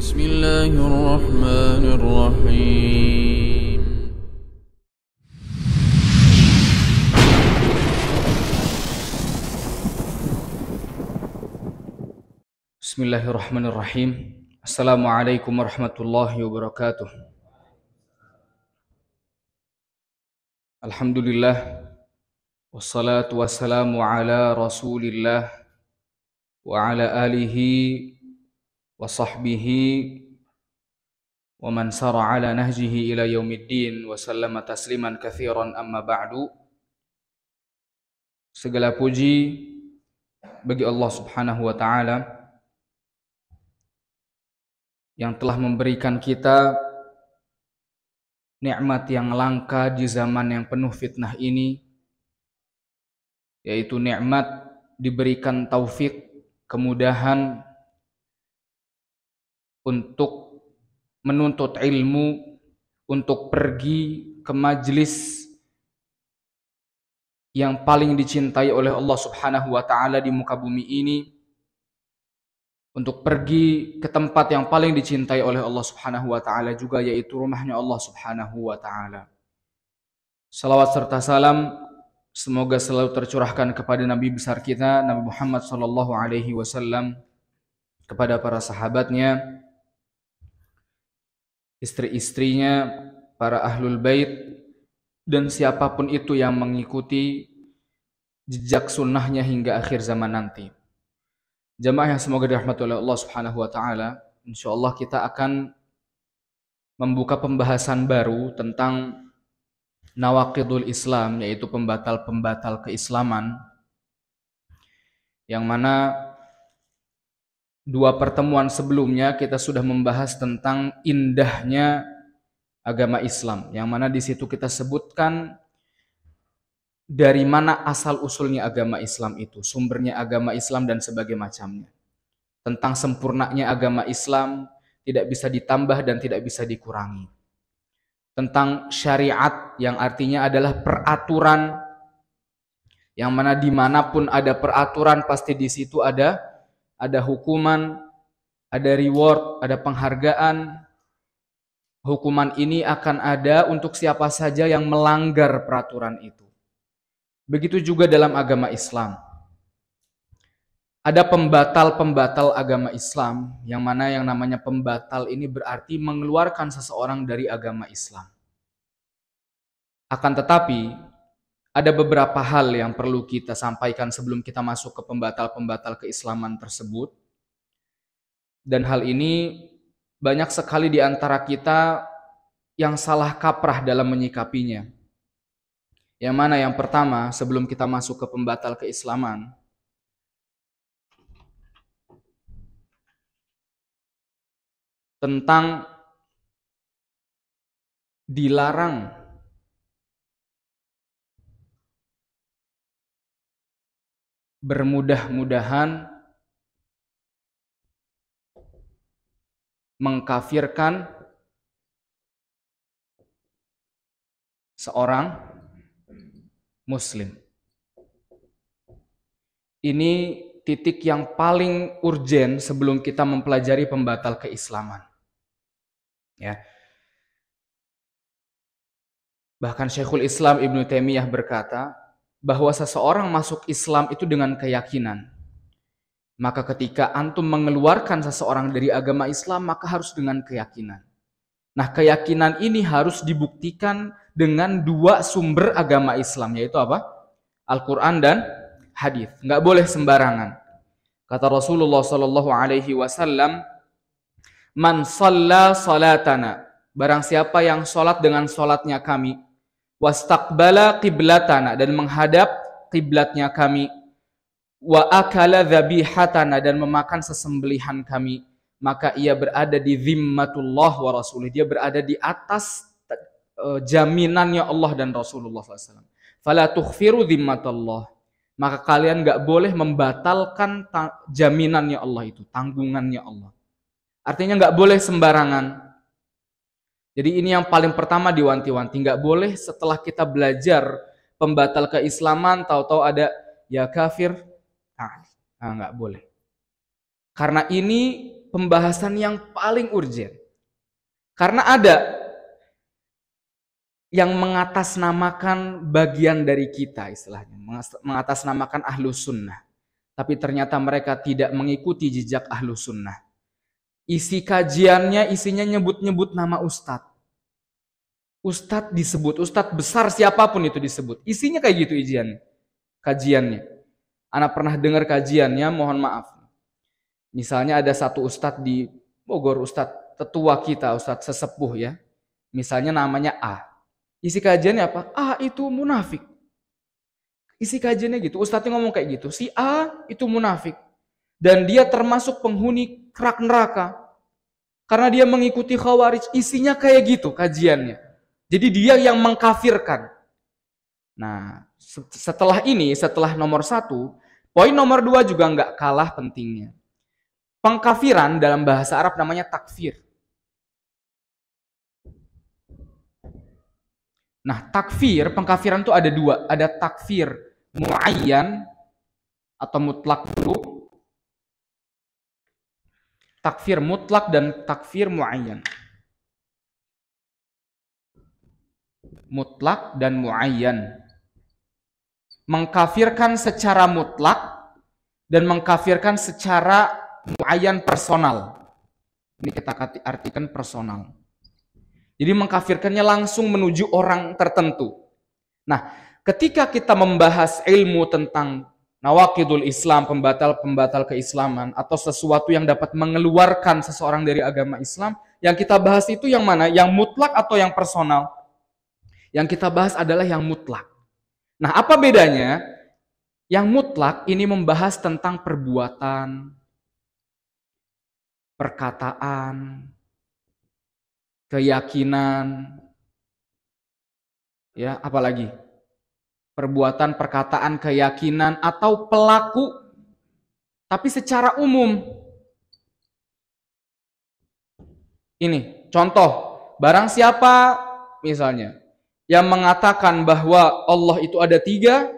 بسم الله الرحمن الرحيم Bismillahirrahmanirrahim. Assalamualaikum warahmatullahi wabarakatuh. Alhamdulillah, wassalatu wassalamu ala rasulillah wa ala alihi wa sahbihi wa man sara ala nahjihi ila yaumiddin wa sallama tasliman katsiran, amma ba'du. Segala puji bagi Allah Subhanahu wa taala yang telah memberikan kita nikmat yang langka di zaman yang penuh fitnah ini, yaitu nikmat diberikan taufik, kemudahan untuk menuntut ilmu, untuk pergi ke majlis yang paling dicintai oleh Allah Subhanahu wa taala di muka bumi ini, untuk pergi ke tempat yang paling dicintai oleh Allah Subhanahu wa taala juga, yaitu rumahnya Allah Subhanahu wa taala. Salawat serta salam semoga selalu tercurahkan kepada Nabi besar kita Nabi Muhammad sallallahu alaihi wasallam, kepada para sahabatnya, istri-istrinya, para ahlul bait, dan siapapun itu yang mengikuti jejak sunnahnya hingga akhir zaman nanti. Jamaah yang semoga dirahmati oleh Allah Subhanahu wa taala, insyaallah kita akan membuka pembahasan baru tentang nawaqidul Islam, yaitu pembatal-pembatal keislaman, yang mana dua pertemuan sebelumnya kita sudah membahas tentang indahnya agama Islam, yang mana di situ kita sebutkan dari mana asal usulnya agama Islam itu, sumbernya agama Islam dan sebagainya macamnya. Tentang sempurnanya agama Islam, tidak bisa ditambah dan tidak bisa dikurangi. Tentang syariat yang artinya adalah peraturan, yang mana dimanapun ada peraturan pasti di situ ada hukuman, ada reward, ada penghargaan. Hukuman ini akan ada untuk siapa saja yang melanggar peraturan itu. Begitu juga dalam agama Islam. Ada pembatal-pembatal agama Islam, yang mana yang namanya pembatal ini berarti mengeluarkan seseorang dari agama Islam. Akan tetapi, ada beberapa hal yang perlu kita sampaikan sebelum kita masuk ke pembatal-pembatal keislaman tersebut. Dan hal ini banyak sekali di antara kita yang salah kaprah dalam menyikapinya. Yang mana yang pertama, sebelum kita masuk ke pembatal keislaman, tentang dilarang bermudah-mudahan mengkafirkan seorang Muslim. Ini titik yang paling urgen sebelum kita mempelajari pembatal keislaman. Ya. Bahkan Syekhul Islam Ibnu Taimiyah berkata bahwa seseorang masuk Islam itu dengan keyakinan. Maka ketika antum mengeluarkan seseorang dari agama Islam, maka harus dengan keyakinan. Nah, keyakinan ini harus dibuktikan dengan dua sumber agama Islam, yaitu apa? Al-Quran dan hadis. Nggak boleh sembarangan. Kata Rasulullah sallallahu alaihi wasallam, "Man shalla salatana," barang siapa yang salat dengan salatnya kami, "wastaqbala qiblatana," dan menghadap kiblatnya kami, "wa akala dhabihatana," dan memakan sesembelihan kami, maka ia berada di zimmatullah wa rasulih, dia berada di atas jaminannya Allah dan Rasulullah SAW. Fala tukhfiru zimmatullah, maka kalian gak boleh membatalkan jaminannya Allah itu, tanggungannya Allah. Artinya gak boleh sembarangan. Jadi ini yang paling pertama diwanti-wanti, gak boleh setelah kita belajar pembatal keislaman tahu-tahu ada ya kafir. Nah, nggak boleh. Karena ini pembahasan yang paling urgent. Karena ada yang mengatasnamakan bagian dari kita, istilahnya mengatasnamakan ahlus sunnah, tapi ternyata mereka tidak mengikuti jejak ahlus sunnah. Isi kajiannya isinya nyebut-nyebut nama ustadz. Ustadz disebut, ustadz besar siapapun itu disebut. Isinya kayak gitu kajiannya. Anak pernah dengar kajiannya, mohon maaf. Misalnya ada satu ustadz di Bogor, ustadz tetua kita, ustadz sesepuh ya. Misalnya namanya A. Isi kajiannya apa? A itu munafik. Isi kajiannya gitu, ustadznya ngomong kayak gitu. Si A itu munafik. Dan dia termasuk penghuni kerak neraka. Karena dia mengikuti khawarij. Isinya kayak gitu kajiannya. Jadi dia yang mengkafirkan. Nah, setelah ini, setelah nomor 1, poin nomor 2 juga nggak kalah pentingnya. Pengkafiran dalam bahasa Arab namanya takfir. Nah, takfir, pengkafiran itu ada 2. Ada takfir muayyan atau mutlak dulu. Takfir mutlak dan takfir muayyan. Mutlak dan muayyan. Mengkafirkan secara mutlak dan mengkafirkan secara muayyan personal. Ini kita artikan personal. Jadi mengkafirkannya langsung menuju orang tertentu. Nah, ketika kita membahas ilmu tentang nawaqidul Islam, pembatal-pembatal keislaman, atau sesuatu yang dapat mengeluarkan seseorang dari agama Islam, yang kita bahas itu yang mana? Yang mutlak atau yang personal? Yang kita bahas adalah yang mutlak. Nah, apa bedanya? Yang mutlak ini membahas tentang perbuatan, perkataan, keyakinan, ya, apalagi? Perbuatan, perkataan, keyakinan, atau pelaku, tapi secara umum. Ini, contoh, barang siapa, misalnya, yang mengatakan bahwa Allah itu ada 3,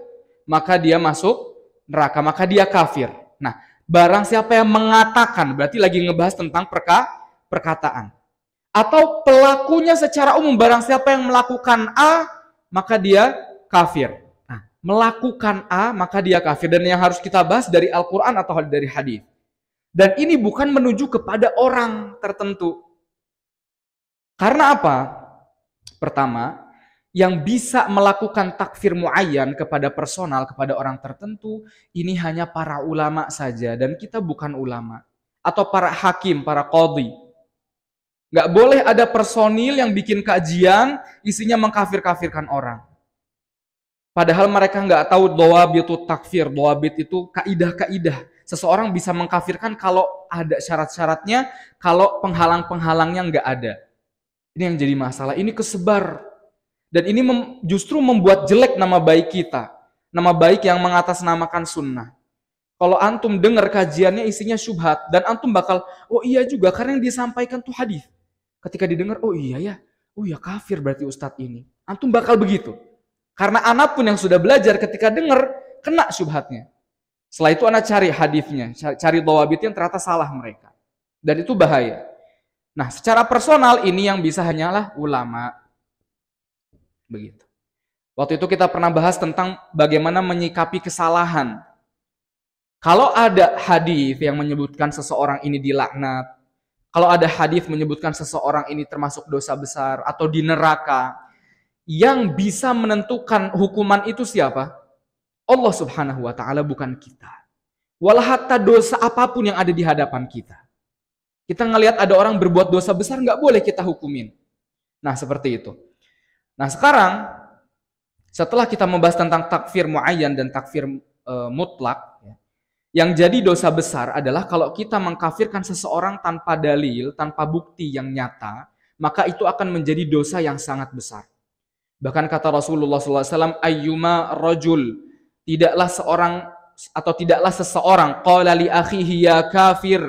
maka dia masuk neraka, maka dia kafir. Nah, barang siapa yang mengatakan, berarti lagi ngebahas tentang perkataan. Atau pelakunya secara umum, barang siapa yang melakukan A, maka dia kafir. Nah, melakukan A, maka dia kafir. Dan yang harus kita bahas dari Al-Quran atau dari hadis. Dan ini bukan menuju kepada orang tertentu. Karena apa? Pertama, yang bisa melakukan takfir muayyan kepada personal, kepada orang tertentu, ini hanya para ulama saja. Dan kita bukan ulama. Atau para hakim, para qadhi. Nggak boleh ada personil yang bikin kajian, isinya mengkafir-kafirkan orang. Padahal mereka nggak tahu dhawabit itu takfir. Dhawabit itu kaidah-kaidah. Seseorang bisa mengkafirkan kalau ada syarat-syaratnya, kalau penghalang-penghalangnya nggak ada. Ini yang jadi masalah. Ini kesebar. Dan ini justru membuat jelek nama baik kita. Nama baik yang mengatasnamakan sunnah. Kalau antum dengar kajiannya isinya syubhat. Dan antum bakal, oh iya juga karena yang disampaikan tuh hadis. Ketika didengar, oh iya ya. Oh ya kafir berarti ustadz ini. Antum bakal begitu. Karena anak pun yang sudah belajar ketika dengar, kena syubhatnya. Setelah itu anak cari hadisnya. Cari dhawabitnya, ternyata salah mereka. Dan itu bahaya. Nah, secara personal ini yang bisa hanyalah ulama. Begitu. Waktu itu kita pernah bahas tentang bagaimana menyikapi kesalahan. Kalau ada hadis yang menyebutkan seseorang ini dilaknat, kalau ada hadis menyebutkan seseorang ini termasuk dosa besar atau di neraka, yang bisa menentukan hukuman itu siapa? Allah Subhanahu wa taala, bukan kita. Walau hatta dosa apapun yang ada di hadapan kita. Kita ngelihat ada orang berbuat dosa besar, nggak boleh kita hukumin. Nah, seperti itu. Nah, sekarang setelah kita membahas tentang takfir muayyan dan takfir mutlak, yang jadi dosa besar adalah kalau kita mengkafirkan seseorang tanpa dalil, tanpa bukti yang nyata, maka itu akan menjadi dosa yang sangat besar. Bahkan kata Rasulullah SAW, ayyuma rajul, tidaklah seseorang qala li akhihi ya kafir,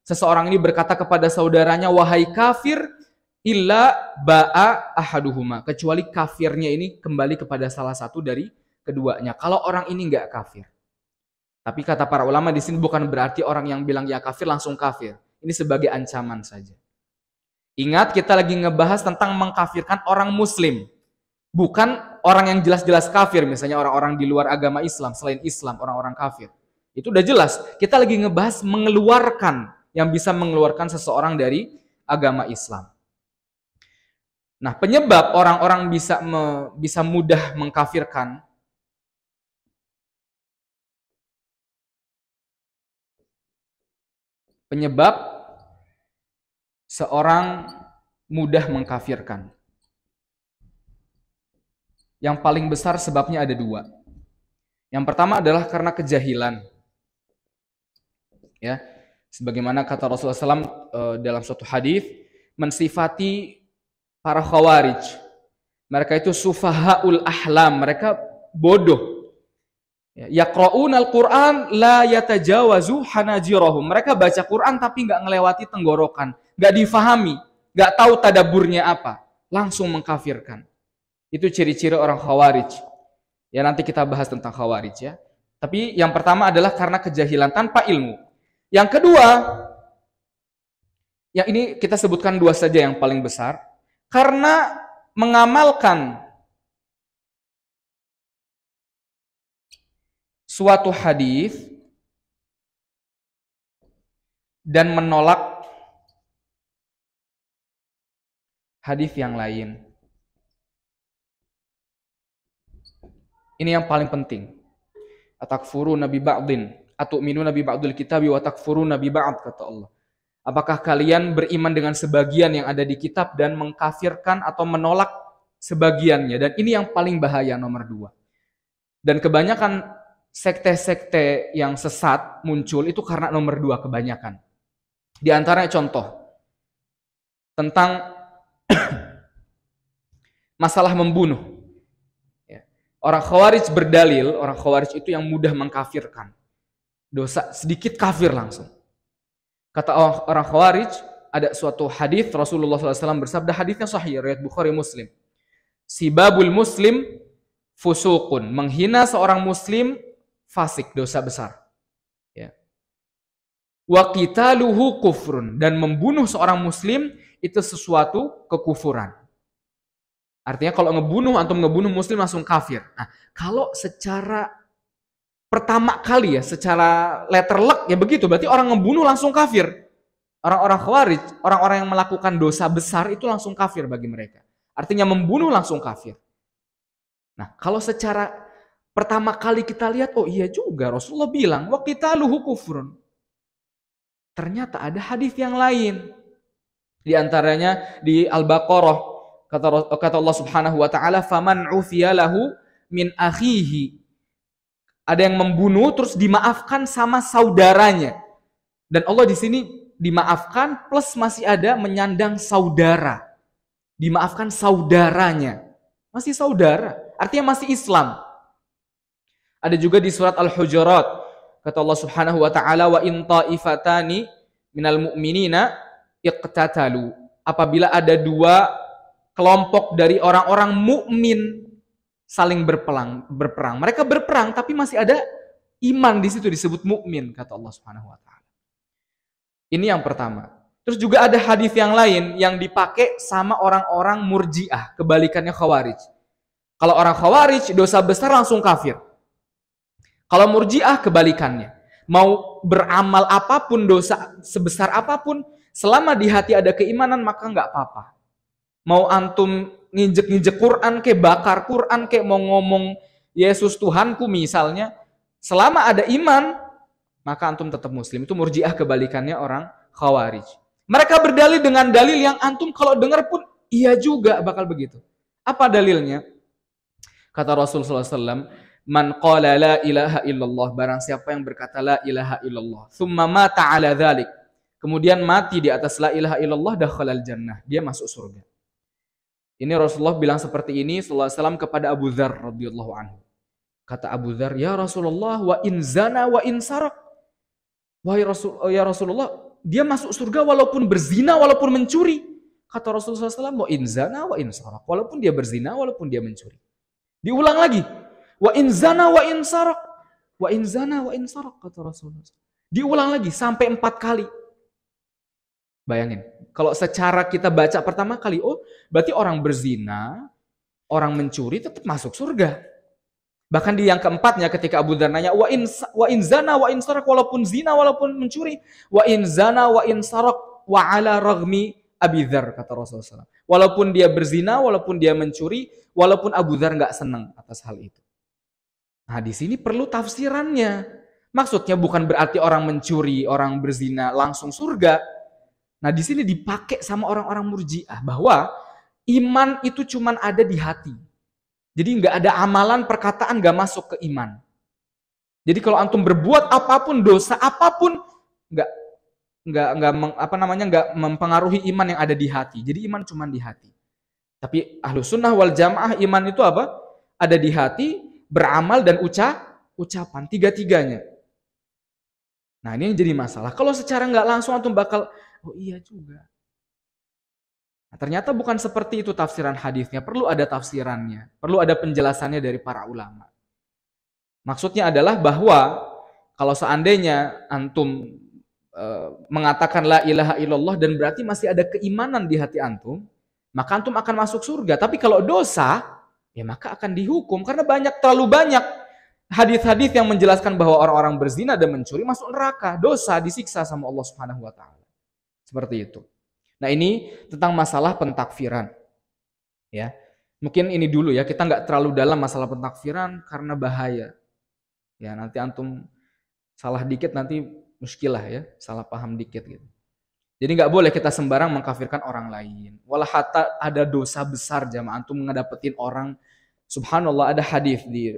seseorang ini berkata kepada saudaranya wahai kafir, illa ba'a ahaduhuma, kecuali kafirnya ini kembali kepada salah satu dari keduanya. Kalau orang ini enggak kafir. Tapi kata para ulama di sini bukan berarti orang yang bilang ya kafir langsung kafir. Ini sebagai ancaman saja. Ingat, kita lagi ngebahas tentang mengkafirkan orang muslim. Bukan orang yang jelas-jelas kafir, misalnya orang-orang di luar agama Islam, selain Islam, orang-orang kafir. Itu udah jelas. Kita lagi ngebahas mengeluarkan, yang bisa mengeluarkan seseorang dari agama Islam. Nah, penyebab orang-orang bisa mudah mengkafirkan, penyebab seorang mudah mengkafirkan. Yang paling besar sebabnya ada dua. Yang pertama adalah karena kejahilan. Ya, sebagaimana kata Rasulullah SAW dalam suatu hadis mensifati para khawarij. Mereka itu sufahaul ahlam, mereka bodoh. Yaqra'una al-Qur'an la yatajawazu hanajirahum. Mereka baca Quran tapi nggak ngelewati tenggorokan, nggak difahami, nggak tahu tadaburnya apa, langsung mengkafirkan. Itu ciri-ciri orang khawarij. Ya, nanti kita bahas tentang khawarij ya. Tapi yang pertama adalah karena kejahilan tanpa ilmu. Yang kedua, yang ini kita sebutkan dua saja yang paling besar, karena mengamalkan suatu hadis dan menolak hadis yang lain. Ini yang paling penting. Atakfuruna bi ba'din, atu'minuna bi ba'dil kitabi wa takfuruna bi ba'd, kata Allah. Apakah kalian beriman dengan sebagian yang ada di kitab dan mengkafirkan atau menolak sebagiannya? Dan ini yang paling bahaya, nomor dua. Dan kebanyakan sekte-sekte yang sesat muncul itu karena nomor dua kebanyakan. Di antaranya contoh tentang masalah membunuh. Orang khawarij berdalil, orang khawarij itu yang mudah mengkafirkan. Dosa sedikit kafir langsung. Kata orang khawarij, ada suatu hadis Rasulullah SAW bersabda, hadisnya sahih, riwayat Bukhari Muslim. Sibabul muslim fusuqun, menghina seorang muslim fasik, dosa besar. Ya. Wa qitaluhu kufrun, dan membunuh seorang muslim itu sesuatu kekufuran. Artinya kalau ngebunuh muslim langsung kafir. Nah, kalau secara pertama kali ya, secara letterlek ya begitu, berarti orang ngebunuh langsung kafir. Orang-orang khawarij, orang-orang yang melakukan dosa besar itu langsung kafir bagi mereka. Artinya membunuh langsung kafir. Nah, kalau secara pertama kali kita lihat, oh iya juga Rasulullah bilang, wa qitaluhu kufrun. Ternyata ada hadis yang lain. Di antaranya di Al-Baqarah, kata Allah Subhanahu wa taala, faman ufiya lahu min akhihi. Ada yang membunuh terus dimaafkan sama saudaranya. Dan Allah di sini dimaafkan plus masih ada menyandang saudara. Dimaafkan saudaranya. Masih saudara, artinya masih Islam. Ada juga di surat Al-Hujurat, kata Allah Subhanahu wa taala, wa in ta'ifatani minal mu'minina iqtatalu. Apabila ada dua kelompok dari orang-orang mukmin saling berperang. Mereka berperang tapi masih ada iman di situ, disebut mukmin, kata Allah Subhanahu wa taala. Ini yang pertama. Terus juga ada hadis yang lain yang dipakai sama orang-orang Murji'ah, kebalikannya Khawarij. Kalau orang Khawarij dosa besar langsung kafir. Kalau Murji'ah kebalikannya. Mau beramal apapun, dosa sebesar apapun, selama di hati ada keimanan maka enggak apa-apa. Mau antum nginjek-nginjek Quran, kayak bakar Quran, kayak mau ngomong Yesus Tuhanku misalnya, selama ada iman, maka antum tetap muslim. Itu Murji'ah kebalikannya orang Khawarij. Mereka berdalil dengan dalil yang antum kalau dengar pun iya juga bakal begitu. Apa dalilnya? Kata Rasulullah SAW, man qala la ilaha illallah, barang siapa yang berkata la ilaha illallah, thumma mata ala dhalik, kemudian mati di atas la ilaha illallah, dakhalal jannah, dia masuk surga. Ini Rasulullah bilang seperti ini sallallahu alaihi wasallam kepada Abu Dzar radhiyallahu anhu. Kata Abu Dzar, ya Rasulullah, wa in zana wa in sarak. Wahai ya Rasulullah, dia masuk surga walaupun berzina, walaupun mencuri. Kata Rasulullah SAW, wa in zana wa in sarak. Walaupun dia berzina, walaupun dia mencuri. Diulang lagi, wa in zana wa in sarak. Wa in zana wa in sarak, kata Rasulullah. Diulang lagi sampai 4 kali. Bayangin, kalau secara kita baca pertama kali, oh berarti orang berzina, orang mencuri tetap masuk surga. Bahkan di yang keempatnya ketika Abu Dzar nanya, wa in zana wa in sarak, walaupun zina walaupun mencuri, wa in zana wa in sarak wa ala raghmi Abi Dzar, kata Rasulullah SAW. Walaupun dia berzina, walaupun dia mencuri, walaupun Abu Dzar nggak senang atas hal itu. Nah di sini perlu tafsirannya. Maksudnya bukan berarti orang mencuri, orang berzina langsung surga. Nah di sini dipakai sama orang-orang Murji'ah bahwa iman itu cuman ada di hati. Jadi nggak ada amalan, perkataan nggak masuk ke iman. Jadi kalau antum berbuat apapun, dosa apapun, nggak mempengaruhi iman yang ada di hati. Jadi iman cuma di hati. Tapi Ahlus Sunnah wal Jamaah iman itu apa? Ada di hati, beramal dan ucapan, tiga-tiganya. Nah ini yang jadi masalah. Kalau secara nggak langsung antum bakal, oh iya juga. Nah, ternyata bukan seperti itu tafsiran hadisnya. Perlu ada tafsirannya. Perlu ada penjelasannya dari para ulama. Maksudnya adalah bahwa kalau seandainya antum mengatakan la ilaha illallah dan berarti masih ada keimanan di hati antum, maka antum akan masuk surga. Tapi kalau dosa, ya maka akan dihukum. Karena terlalu banyak hadis-hadis yang menjelaskan bahwa orang-orang berzina dan mencuri masuk neraka. Dosa disiksa sama Allah Subhanahu wa Ta'ala. Seperti itu. Nah ini tentang masalah pentakfiran. Ya, mungkin ini dulu ya, kita nggak terlalu dalam masalah pentakfiran karena bahaya. Ya nanti antum salah dikit nanti muskilah ya, salah paham dikit gitu. Jadi nggak boleh kita sembarang mengkafirkan orang lain. Walau hatta ada dosa besar jamaah antum ngedapetin orang. Subhanallah ada hadis di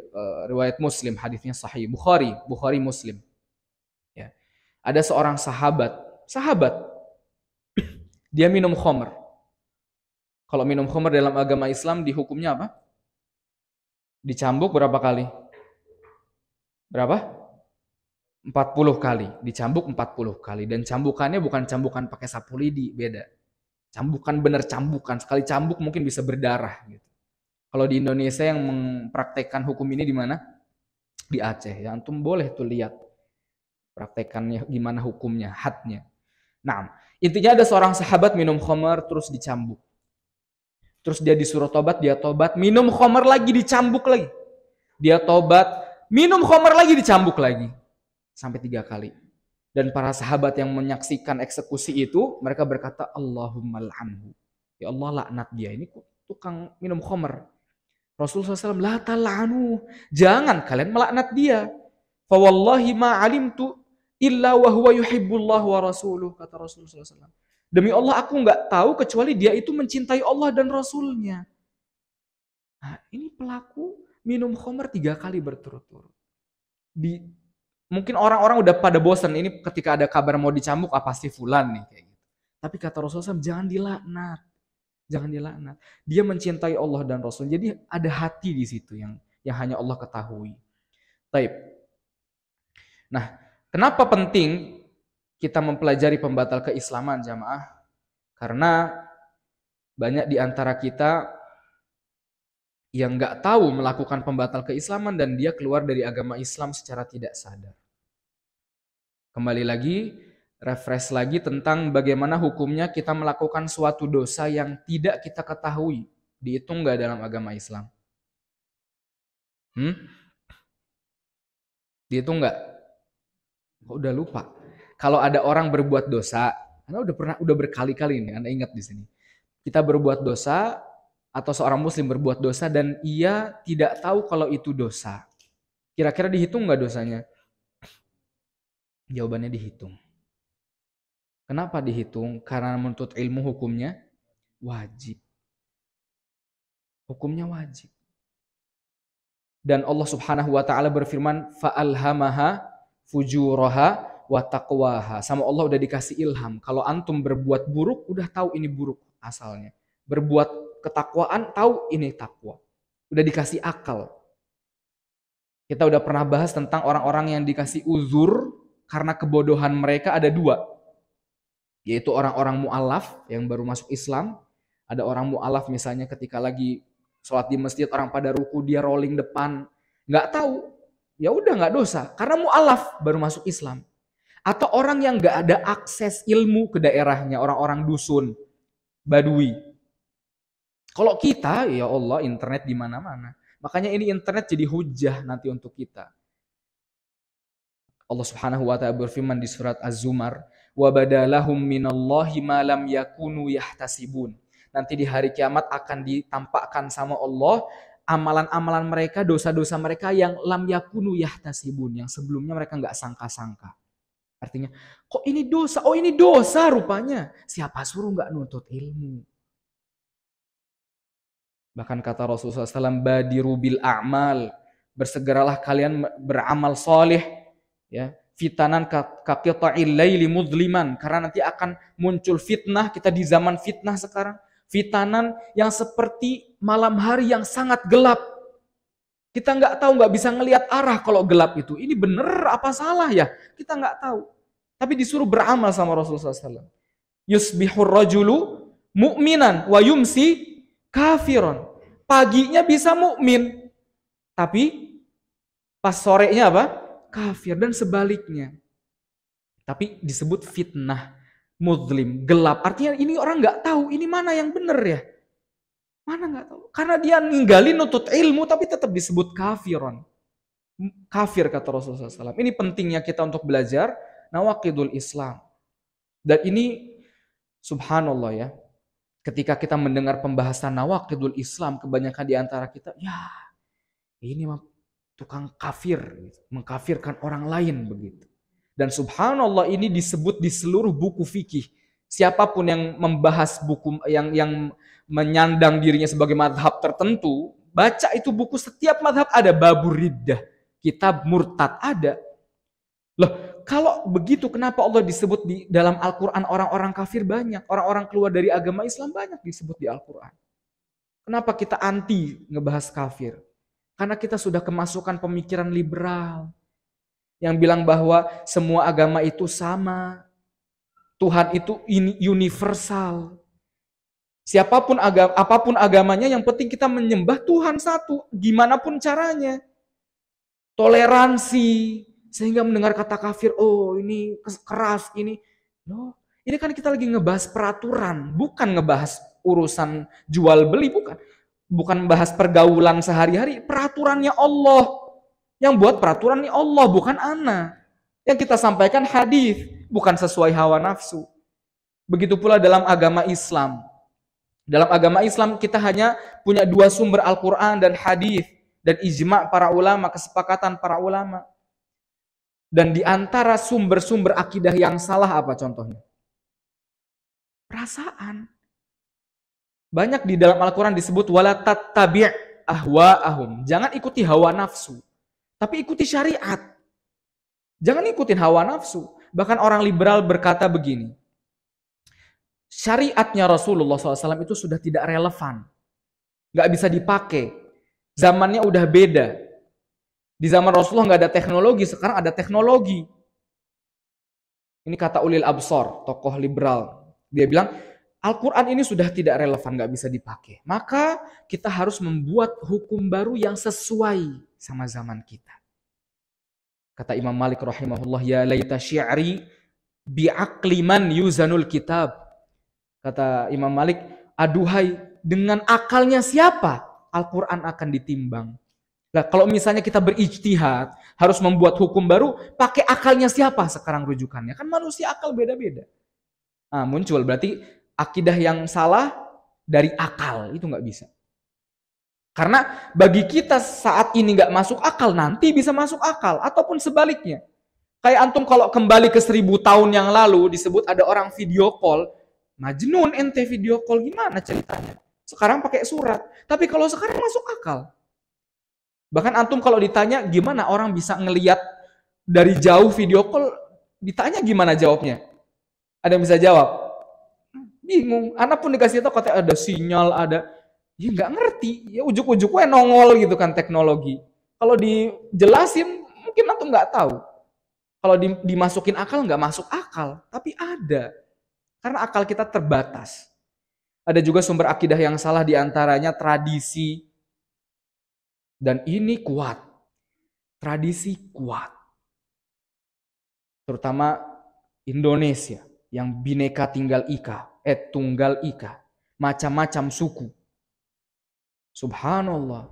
riwayat Muslim, hadisnya sahih, Bukhari Muslim. Ya. Ada seorang sahabat dia minum khamr. Kalau minum khamr dalam agama Islam dihukumnya apa? Dicambuk berapa kali? Berapa? 40 kali. Dicambuk 40 kali. Dan cambukannya bukan cambukan pakai sapu lidi, beda. Cambukan bener cambukan. Sekali cambuk mungkin bisa berdarah gitu. Kalau di Indonesia yang mempraktekkan hukum ini di mana? Di Aceh. Ya antum boleh tuh lihat praktekannya gimana hukumnya, hadnya. Nah, intinya ada seorang sahabat minum khamar terus dicambuk. Terus dia disuruh tobat, dia tobat, minum khamar lagi dicambuk lagi. Dia tobat, minum khamar lagi dicambuk lagi. Sampai 3 kali. Dan para sahabat yang menyaksikan eksekusi itu, mereka berkata, Allahumma la'anhu. Ya Allah laknat dia, ini tukang minum khamar. Rasulullah SAW, la tal'anu. Jangan kalian melaknat dia. Fa wallahi ma alimtu illa wa huwa yuhibbullah wa rasuluh, kata Rasulullah SAW. Demi Allah aku nggak tahu kecuali dia itu mencintai Allah dan Rasulnya. Nah, ini pelaku minum khamar 3 kali berturut-turut. Mungkin orang-orang udah pada bosan ini ketika ada kabar mau dicambuk, apa sih fulan nih kayak gitu. Tapi kata Rasulullah SAW, jangan dilaknat. Jangan dilaknat. Dia mencintai Allah dan Rasul. Jadi ada hati di situ yang hanya Allah ketahui. Taib. Nah, kenapa penting kita mempelajari pembatal keislaman jamaah? Karena banyak di antara kita yang nggak tahu melakukan pembatal keislaman dan dia keluar dari agama Islam secara tidak sadar. Kembali lagi, refresh lagi tentang bagaimana hukumnya kita melakukan suatu dosa yang tidak kita ketahui. Dihitung nggak dalam agama Islam? Dihitung nggak? Udah lupa. Kalau ada orang berbuat dosa, Anda udah berkali-kali ini, Anda ingat di sini. Kita berbuat dosa atau seorang muslim berbuat dosa dan ia tidak tahu kalau itu dosa. Kira-kira dihitung nggak dosanya? Jawabannya dihitung. Kenapa dihitung? Karena menuntut ilmu hukumnya wajib. Hukumnya wajib. Dan Allah Subhanahu wa taala berfirman, fa'alhamaha fujuraha wa taqwaha. Sama Allah udah dikasih ilham. Kalau antum berbuat buruk, udah tahu ini buruk asalnya. Berbuat ketakwaan, tahu ini takwa. Udah dikasih akal. Kita udah pernah bahas tentang orang-orang yang dikasih uzur karena kebodohan mereka ada 2. Yaitu orang-orang mu'alaf yang baru masuk Islam. Ada orang mu'alaf misalnya ketika lagi sholat di masjid, orang pada ruku, dia rolling depan. Nggak tahu. Ya udah nggak dosa. Karena mu'alaf baru masuk Islam. Atau orang yang nggak ada akses ilmu ke daerahnya, orang-orang dusun, badui. Kalau kita, ya Allah, internet di mana-mana. Makanya ini internet jadi hujah nanti untuk kita. Allah Subhanahu wa taala berfirman di surat Az-Zumar, "Wa badalahum minallahi ma lam yakunu yahtasibun." Nanti di hari kiamat akan ditampakkan sama Allah amalan-amalan mereka, dosa-dosa mereka yang lam yakunu yahtasibun, yang sebelumnya mereka nggak sangka-sangka. Artinya, kok ini dosa? Oh, ini dosa rupanya. Siapa suruh nggak nuntut ilmu? Bahkan kata Rasulullah SAW, badiru bil a'mal, bersegeralah kalian beramal soleh, ya, fitanan kaqita'il laili mudliman, karena nanti akan muncul fitnah. Kita di zaman fitnah sekarang, fitanan yang seperti malam hari yang sangat gelap. Kita nggak tahu, nggak bisa ngelihat arah kalau gelap itu. Ini bener apa salah ya? Kita nggak tahu. Tapi disuruh beramal sama Rasulullah SAW. Yusbihur rajulu mu'minan wa yumsi kafiron. Paginya bisa mukmin, tapi pas sorenya apa? Kafir, dan sebaliknya. Tapi disebut fitnah, mudlim, gelap. Artinya ini orang nggak tahu ini mana yang benar ya. Mana nggak tahu. Karena dia ninggalin nutut ilmu tapi tetap disebut kafiron. Kafir kata Rasulullah SAW. Ini pentingnya kita untuk belajar nawaqidul Islam. Dan ini subhanallah ya. Ketika kita mendengar pembahasan nawaqidul Islam, kebanyakan di antara kita, ya ini mah tukang kafir, mengkafirkan orang lain begitu. Dan subhanallah ini disebut di seluruh buku fikih. Siapapun yang membahas buku yang menyandang dirinya sebagai madhab tertentu, baca itu buku, setiap madhab ada babur riddah, kitab murtad ada. Loh, kalau begitu kenapa Allah disebut di dalam Al-Quran orang-orang kafir banyak, orang-orang keluar dari agama Islam banyak disebut di Al-Quran. Kenapa kita anti ngebahas kafir? Karena kita sudah kemasukan pemikiran liberal yang bilang bahwa semua agama itu sama, Tuhan itu universal. Siapapun apapun agamanya, yang penting kita menyembah Tuhan satu, gimana pun caranya. Toleransi, sehingga mendengar kata kafir, oh ini keras, ini. No, ini kan kita lagi ngebahas peraturan, bukan ngebahas urusan jual beli, bukan. Bukan bahas pergaulan sehari-hari, peraturannya Allah. Yang buat peraturannya Allah, bukan ana. Yang kita sampaikan hadis, bukan sesuai hawa nafsu. Begitu pula dalam agama Islam. Dalam agama Islam kita hanya punya dua sumber, Al-Quran dan hadis, dan ijma' para ulama, kesepakatan para ulama. Dan di antara sumber-sumber akidah yang salah apa contohnya? Perasaan. Banyak di dalam Al-Quran disebut wala tattabi' ahwa'ahum. Jangan ikuti hawa nafsu, tapi ikuti syariat. Jangan ikutin hawa nafsu. Bahkan orang liberal berkata begini, syariatnya Rasulullah SAW itu sudah tidak relevan. Nggak bisa dipakai. Zamannya udah beda. Di zaman Rasulullah nggak ada teknologi, sekarang ada teknologi. Ini kata Ulil Absor, tokoh liberal. Dia bilang, Al-Quran ini sudah tidak relevan, nggak bisa dipakai. Maka kita harus membuat hukum baru yang sesuai sama zaman kita. Kata Imam Malik rahimahullah, ya laita syi'ri bi'aqli man yuzanul kitab. Kata Imam Malik, aduhai, dengan akalnya siapa Al-Quran akan ditimbang. Nah, kalau misalnya kita berijtihad, harus membuat hukum baru, pakai akalnya siapa sekarang rujukannya? Kan manusia akal beda-beda. Nah, muncul berarti akidah yang salah dari akal, itu nggak bisa. Karena bagi kita saat ini nggak masuk akal, nanti bisa masuk akal. Ataupun sebaliknya. Kayak antum kalau kembali ke 1000 tahun yang lalu, disebut ada orang video call, Majnun ente video call, gimana ceritanya? Sekarang pakai surat. Tapi kalau sekarang masuk akal. Bahkan antum kalau ditanya gimana orang bisa ngelihat dari jauh video call, ditanya gimana jawabnya? Ada yang bisa jawab? Bingung. Anak pun dikasih tahu katanya ada sinyal, ada, ya nggak ngerti. Ya ujuk-ujuknya nongol gitu kan teknologi. Kalau dijelasin mungkin antum nggak tahu. Kalau dimasukin akal nggak masuk akal, tapi ada. Karena akal kita terbatas. Ada juga sumber akidah yang salah, diantaranya tradisi. Dan ini kuat. Tradisi kuat. Terutama Indonesia yang bineka tunggal ika, macam-macam suku. Subhanallah.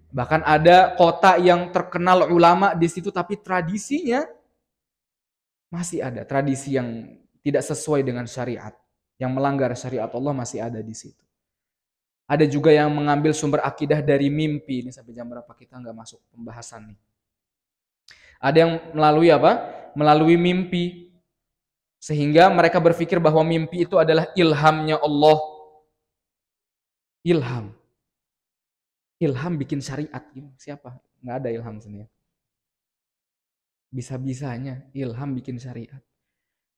Bahkan ada kota yang terkenal ulama di situ tapi tradisinya masih ada, tradisi yang tidak sesuai dengan syariat, yang melanggar syariat Allah masih ada di situ. Ada juga yang mengambil sumber akidah dari mimpi. Ini sampai jam berapa kita nggak masuk pembahasan nih. Ada yang melalui apa? Melalui mimpi. Sehingga mereka berpikir bahwa mimpi itu adalah ilhamnya Allah. Ilham. Ilham bikin syariat. Siapa? Nggak ada ilham sendiri. Bisa-bisanya ilham bikin syariat.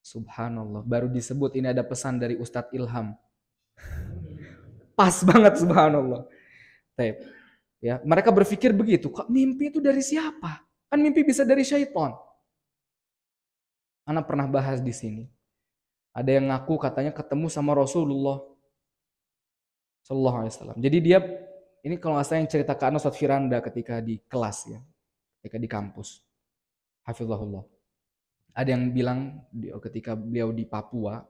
Subhanallah. Baru disebut ini ada pesan dari Ustadz Ilham. Pas banget, subhanallah. Ya, mereka berpikir begitu. Kok mimpi itu dari siapa? Kan mimpi bisa dari syaitan. Anak pernah bahas di sini. Ada yang ngaku katanya ketemu sama Rasulullah Sallallahu Alaihi Wasallam. Jadi dia, ini kalau nggak salah yang cerita ke Anas Ustadz Firanda ketika di kelas ya, ketika di kampus. Hafizahullah. Ada yang bilang ketika beliau di Papua,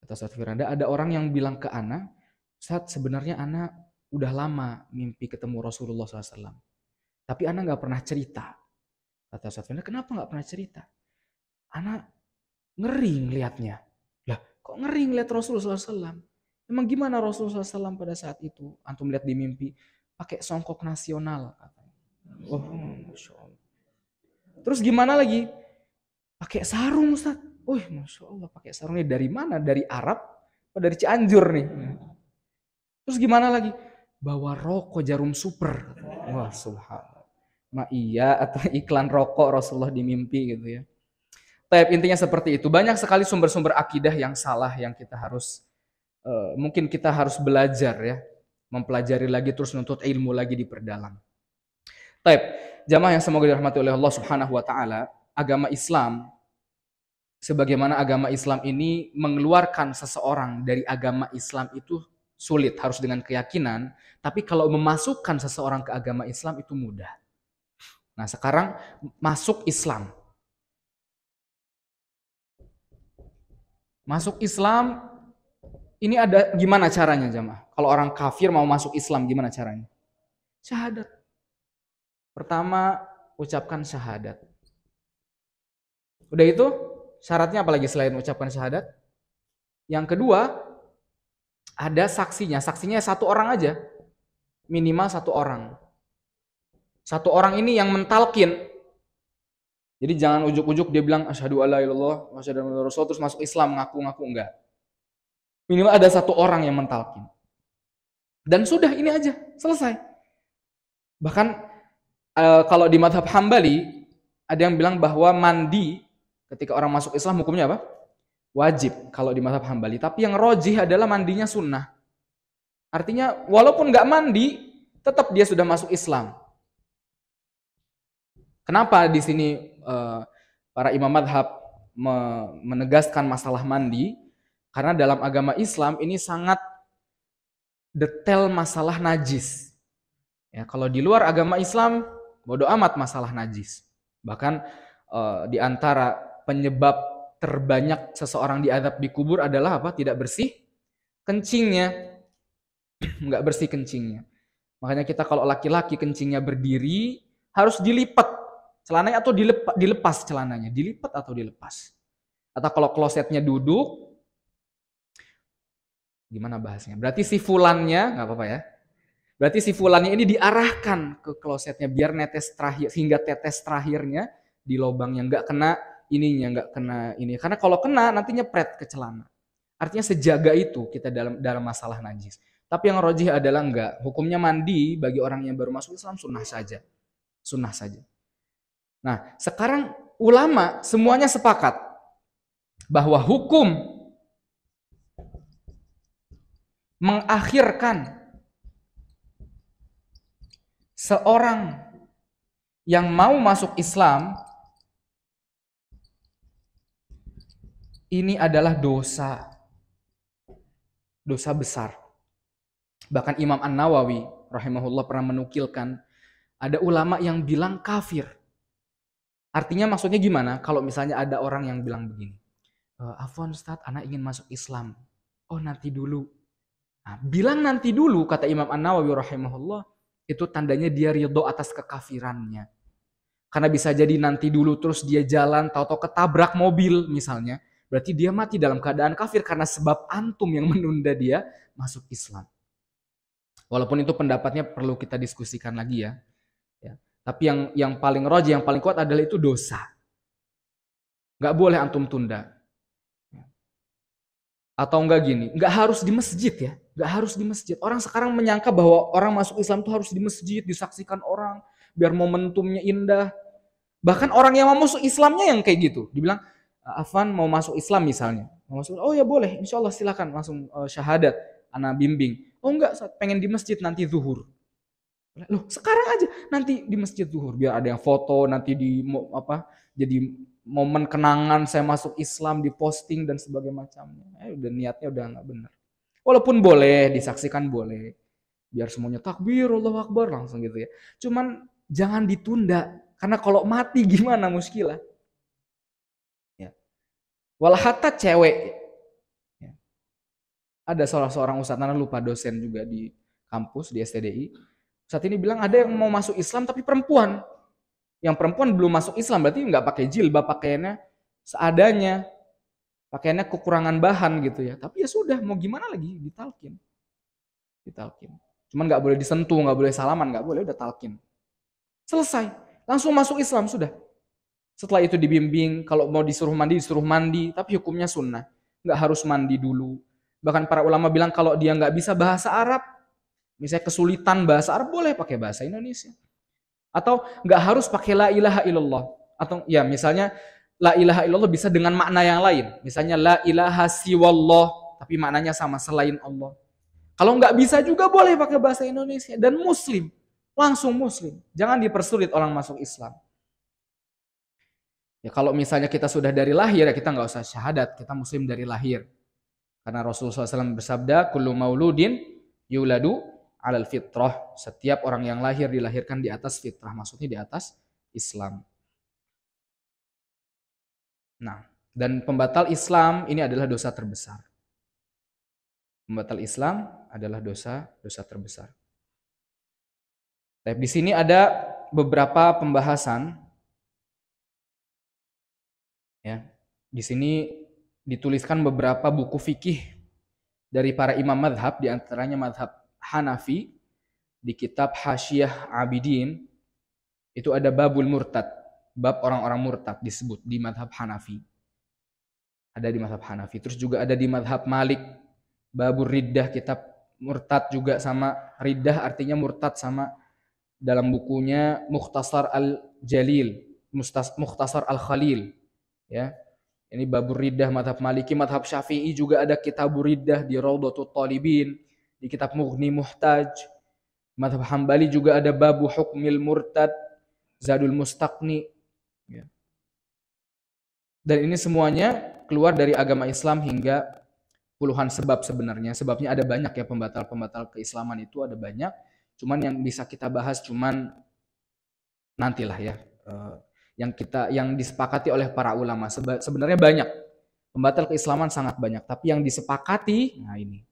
kata Ustadz Firanda, ada orang yang bilang ke Ana, Ustadz sebenarnya Ana udah lama mimpi ketemu Rasulullah SAW. Tapi Ana nggak pernah cerita. Kata Ustadz Firanda, kenapa nggak pernah cerita? Ana ngeri ngelihatnya. Lah, kok ngeri ngelihat Rasulullah SAW? Emang gimana Rasulullah SAW pada saat itu? Antum lihat di mimpi, pakai songkok nasional. Oh, Masya Allah. Terus gimana lagi? Pakai sarung Ustadz. Oh, Masya Allah, pakai sarungnya dari mana? Dari Arab atau dari Cianjur nih? Terus gimana lagi? Bawa rokok Jarum Super. Wah, subhanallah. Iya, atau iklan rokok Rasulullah di mimpi gitu ya. Tapi intinya seperti itu. Banyak sekali sumber-sumber akidah yang salah yang kita harus, mungkin kita harus belajar ya. Mempelajari lagi terus nuntut ilmu lagi diperdalam. Taib, jamaah yang semoga dirahmati oleh Allah Subhanahu wa taala, agama Islam sebagaimana agama Islam ini mengeluarkan seseorang dari agama Islam itu sulit, harus dengan keyakinan, tapi kalau memasukkan seseorang ke agama Islam itu mudah. Nah, sekarang masuk Islam. Masuk Islam ini ada gimana caranya jamaah? Kalau orang kafir mau masuk Islam gimana caranya? Syahadat. Pertama, ucapkan syahadat. Udah itu, syaratnya apa lagi selain ucapkan syahadat? Yang kedua, ada saksinya. Saksinya satu orang aja. Minimal satu orang. Satu orang ini yang mentalkin. Jadi jangan ujuk-ujuk dia bilang asyhadu alla ilaha illallah wa asyhadu anna rasulullah terus masuk Islam ngaku-ngaku, enggak. Minimal ada satu orang yang mentalkin. Dan sudah ini aja, selesai. Bahkan kalau di mazhab Hambali ada yang bilang bahwa mandi ketika orang masuk Islam hukumnya apa? Wajib kalau di mazhab Hambali. Tapi yang rojih adalah mandinya sunnah. Artinya walaupun nggak mandi, tetap dia sudah masuk Islam. Kenapa di sini para imam madhab menegaskan masalah mandi? Karena dalam agama Islam ini sangat detail masalah najis. Ya, kalau di luar agama Islam bodo amat masalah najis. Bahkan di antara penyebab terbanyak seseorang diazab di kubur adalah apa? Tidak bersih kencingnya. Nggak bersih kencingnya. Makanya kita kalau laki-laki kencingnya berdiri harus dilipat celananya atau dilepas celananya. Dilipat atau dilepas. Atau kalau klosetnya duduk, gimana bahasnya? Berarti si fulannya, nggak apa-apa ya. Berarti si fulannya ini diarahkan ke klosetnya biar netes terakhir, sehingga tetes terakhirnya di lubangnya nggak kena ininya, nggak kena ini. Karena kalau kena nanti nyepret ke celana. Artinya sejaga itu kita dalam masalah najis. Tapi yang rojih adalah enggak. Hukumnya mandi bagi orang yang baru masuk Islam sunnah saja. Sunnah saja. Nah, sekarang ulama semuanya sepakat bahwa hukum mengakhirkan seorang yang mau masuk Islam ini adalah dosa. Dosa besar. Bahkan Imam An-Nawawi rahimahullah pernah menukilkan ada ulama yang bilang kafir. Artinya maksudnya gimana? Kalau misalnya ada orang yang bilang begini. Afwan Ustadz, anak ingin masuk Islam. Oh nanti dulu. Nah, bilang nanti dulu, kata Imam An-Nawawi rahimahullah, itu tandanya dia ridho atas kekafirannya. Karena bisa jadi nanti dulu terus dia jalan, tahu-tahu ketabrak mobil misalnya. Berarti dia mati dalam keadaan kafir karena sebab antum yang menunda dia masuk Islam. Walaupun itu pendapatnya perlu kita diskusikan lagi ya. Tapi yang paling roji, yang paling kuat adalah itu dosa. Gak boleh antum tunda. Atau enggak gini, enggak harus di masjid ya. Enggak harus di masjid. Orang sekarang menyangka bahwa orang masuk Islam itu harus di masjid, disaksikan orang, biar momentumnya indah. Bahkan orang yang mau masuk Islamnya yang kayak gitu. Dibilang, Afwan mau masuk Islam misalnya. Mau masuk, oh ya boleh, insya Allah silakan langsung syahadat, anak bimbing. Oh enggak, pengen di masjid nanti zuhur. Loh sekarang aja nanti di masjid zuhur biar ada yang foto nanti di jadi momen kenangan saya masuk Islam diposting dan sebagainya macamnya. Udah niatnya udah nggak benar. Walaupun boleh disaksikan boleh biar semuanya takbir Allahu Akbar langsung gitu ya. Cuman jangan ditunda karena kalau mati gimana muskilah. Ya. Walau hatta cewek. Ya. Ada salah seorang ustadz, Nana lupa dosen juga di kampus di STDI. Saat ini bilang ada yang mau masuk Islam tapi perempuan. Yang perempuan belum masuk Islam berarti nggak pakai jilbab, pakaiannya seadanya. Pakaiannya kekurangan bahan gitu ya. Tapi ya sudah, mau gimana lagi, ditalkin. Cuman nggak boleh disentuh, nggak boleh salaman, nggak boleh, udah talkin. Selesai, langsung masuk Islam sudah. Setelah itu dibimbing, kalau mau disuruh mandi, tapi hukumnya sunnah. Nggak harus mandi dulu. Bahkan para ulama bilang kalau dia nggak bisa bahasa Arab, misalnya kesulitan bahasa Arab, boleh pakai bahasa Indonesia. Atau nggak harus pakai la ilaha illallah. Atau ya misalnya la ilaha illallah bisa dengan makna yang lain. Misalnya la ilaha siwallah, tapi maknanya sama selain Allah. Kalau nggak bisa juga boleh pakai bahasa Indonesia. Dan muslim, langsung muslim. Jangan dipersulit orang masuk Islam. Ya kalau misalnya kita sudah dari lahir, ya kita nggak usah syahadat, kita muslim dari lahir. Karena Rasulullah SAW bersabda, kullu mauludin yuladu alal fitrah. Setiap orang yang lahir dilahirkan di atas fitrah, maksudnya di atas Islam. Nah, dan pembatal Islam ini adalah dosa terbesar. Pembatal Islam adalah dosa terbesar. Di sini ada beberapa pembahasan. Ya, di sini dituliskan beberapa buku fikih dari para imam madhab, diantaranya madhab Hanafi. Di kitab Hasyiyah Abidin itu ada babul murtad, bab orang-orang murtad disebut di madhab Hanafi. Ada di madhab Hanafi. Terus juga ada di madhab Malik, babur riddah, kitab murtad juga sama riddah artinya murtad sama dalam bukunya Mukhtasar Al-Jalil, Mukhtasar Al-Khalil. Ya, ini babur riddah madhab Maliki. Madhab Syafi'i juga ada kitabur riddah di Raudhatul Talibin, di kitab Mughni Muhtaj. Madhab Hambali juga ada babu hukmil murtad, Zadul Mustaqni. Ya. Dan ini semuanya keluar dari agama Islam hingga puluhan sebab sebenarnya. Sebabnya ada banyak ya, pembatal keislaman itu ada banyak. Cuman yang bisa kita bahas cuman nantilah ya. Yang disepakati oleh para ulama sebenarnya banyak. Pembatal keislaman sangat banyak, tapi yang disepakati nah ini.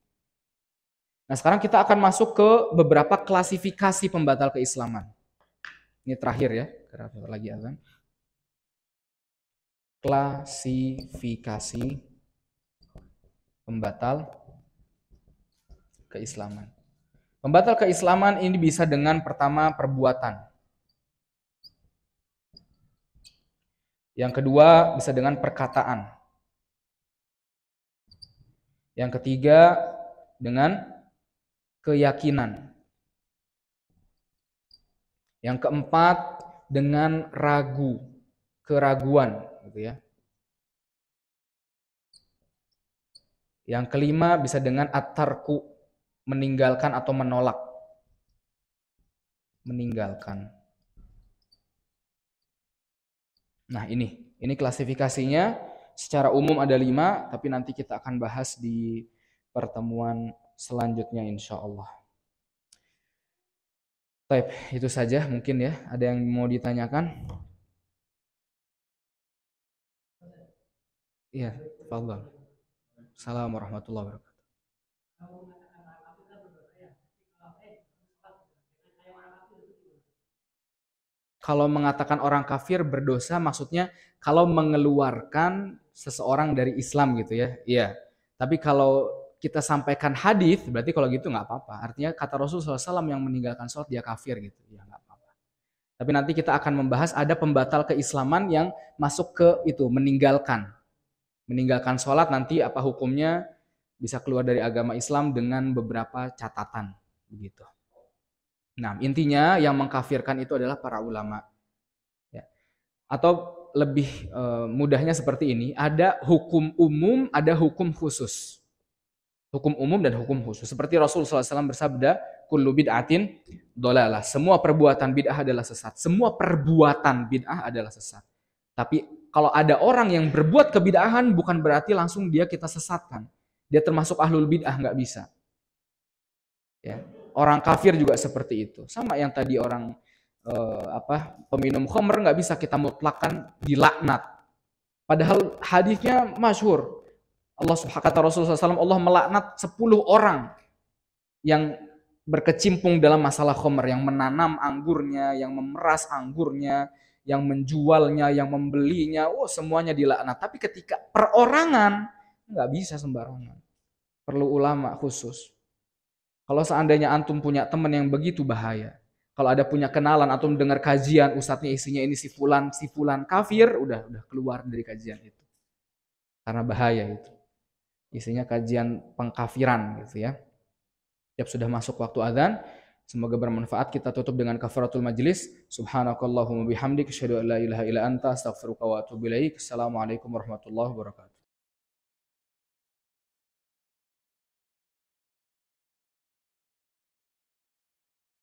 Nah, sekarang kita akan masuk ke beberapa klasifikasi pembatal keislaman. Ini terakhir ya, karena lagi azan. Klasifikasi pembatal keislaman. Pembatal keislaman ini bisa dengan pertama perbuatan. Yang kedua bisa dengan perkataan. Yang ketiga dengan keyakinan. Yang keempat dengan keraguan gitu ya. Yang kelima bisa dengan at-tarku, meninggalkan atau menolak. Meninggalkan. Nah, ini klasifikasinya secara umum ada 5, tapi nanti kita akan bahas di pertemuan selanjutnya insya Allah. Baik, itu saja mungkin ya. Ada yang mau ditanyakan? Iya, tafadhol. Assalamualaikum warahmatullahi wabarakatuh. Kalau mengatakan orang kafir berdosa maksudnya kalau mengeluarkan seseorang dari Islam gitu ya. Iya. Tapi kalau kita sampaikan hadis berarti kalau gitu nggak apa-apa. Artinya kata Rasulullah SAW yang meninggalkan sholat dia kafir gitu. Ya nggak apa-apa. Tapi nanti kita akan membahas ada pembatal keislaman yang masuk ke itu meninggalkan. Meninggalkan sholat nanti apa hukumnya bisa keluar dari agama Islam dengan beberapa catatan begitu. Nah, intinya yang mengkafirkan itu adalah para ulama. Ya. Atau lebih mudahnya seperti ini, ada hukum umum, ada hukum khusus. Hukum umum dan hukum khusus. Seperti Rasulullah SAW bersabda, kullu bid'atin dolalah. Semua perbuatan bid'ah adalah sesat. Semua perbuatan bid'ah adalah sesat. Tapi kalau ada orang yang berbuat kebid'ahan, bukan berarti langsung dia kita sesatkan. Dia termasuk ahlul bid'ah, nggak bisa. Ya. Orang kafir juga seperti itu. Sama yang tadi orang peminum khamr nggak bisa kita mutlakkan dilaknat. Padahal hadisnya masyhur. Kata Rasulullah SAW, Allah melaknat 10 orang yang berkecimpung dalam masalah khamr, yang menanam anggurnya, yang memeras anggurnya, yang menjualnya, yang membelinya, semuanya dilaknat. Tapi ketika perorangan nggak bisa sembarangan. Perlu ulama khusus. Kalau seandainya antum punya teman yang begitu bahaya, kalau ada punya kenalan atau mendengar kajian, ustadznya isinya ini si fulan kafir, udah keluar dari kajian itu. Karena bahaya itu. Isinya kajian pengkafiran gitu ya. Tiap sudah masuk waktu adzan, semoga bermanfaat. Kita tutup dengan kafaratul majlis. Subhanakallahumma bihamdik, asyhadu an la ilaha illa anta, astaghfiruka wa atubu ilaik. Assalamualaikum warahmatullahi wabarakatuh.